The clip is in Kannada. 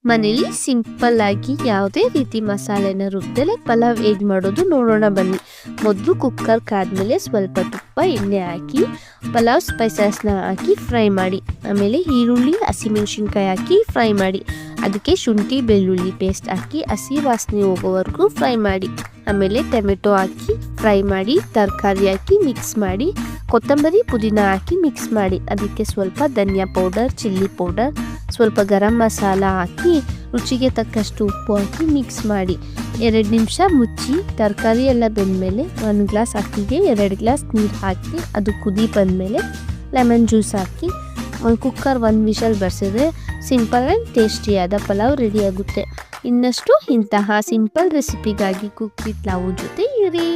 ಮನೇಲಿ ಸಿಂಪಲ್ ಆಗಿ ಯಾವುದೇ ರೀತಿ ಮಸಾಲೆನ ರುಬ್ದಲೆ ಪಲಾವ್ ಹೇಗೆ ಮಾಡೋದು ನೋಡೋಣ ಬನ್ನಿ. ಮೊದಲು ಕುಕ್ಕರ್ ಕಾದ್ಮೇಲೆ ಸ್ವಲ್ಪ ತುಪ್ಪ ಎಣ್ಣೆ ಹಾಕಿ ಪಲಾವ್ ಸ್ಪೈಸಸ್ನ ಹಾಕಿ ಫ್ರೈ ಮಾಡಿ. ಆಮೇಲೆ ಈರುಳ್ಳಿ ಹಸಿಮೆಣಸಿನ್ಕಾಯಿ ಹಾಕಿ ಫ್ರೈ ಮಾಡಿ. ಅದಕ್ಕೆ ಶುಂಠಿ ಬೆಳ್ಳುಳ್ಳಿ ಪೇಸ್ಟ್ ಹಾಕಿ ಹಸಿ ವಾಸನೆ ಹೋಗೋವರೆಗೂ ಫ್ರೈ ಮಾಡಿ. ಆಮೇಲೆ ಟೊಮೆಟೊ ಹಾಕಿ ಫ್ರೈ ಮಾಡಿ, ತರಕಾರಿ ಹಾಕಿ ಮಿಕ್ಸ್ ಮಾಡಿ, ಕೊತ್ತಂಬರಿ ಪುದೀನ ಹಾಕಿ ಮಿಕ್ಸ್ ಮಾಡಿ. ಅದಕ್ಕೆ ಸ್ವಲ್ಪ ಧನಿಯಾ ಪೌಡರ್, ಚಿಲ್ಲಿ ಪೌಡರ್, ಸ್ವಲ್ಪ ಗರಂ ಮಸಾಲ ಹಾಕಿ ರುಚಿಗೆ ತಕ್ಕಷ್ಟು ಉಪ್ಪು ಹಾಕಿ ಮಿಕ್ಸ್ ಮಾಡಿ 2 ನಿಮಿಷ ಮುಚ್ಚಿ. ತರಕಾರಿ ಎಲ್ಲ ಬೆಂದಮೇಲೆ 1 ಗ್ಲಾಸ್ ಅಕ್ಕಿಗೆ 2 ಗ್ಲಾಸ್ ನೀರು ಹಾಕಿ ಅದು ಕುದಿ ಬಂದಮೇಲೆ ಲೆಮನ್ ಜ್ಯೂಸ್ ಹಾಕಿ ಕುಕ್ಕರ್ 1 ವಿಷಲ್ ಬರ್ಸಿದ್ರೆ ಸಿಂಪಲ್ ಆ್ಯಂಡ್ ಟೇಸ್ಟಿಯಾದ ಪಲಾವ್ ರೆಡಿ ಆಗುತ್ತೆ. ಇನ್ನಷ್ಟು ಇಂತಹ ಸಿಂಪಲ್ ರೆಸಿಪಿಗಾಗಿ ಕುಕ್ ವಿತ್ ಲವ್ ಜೊತೆ ಇರಿ.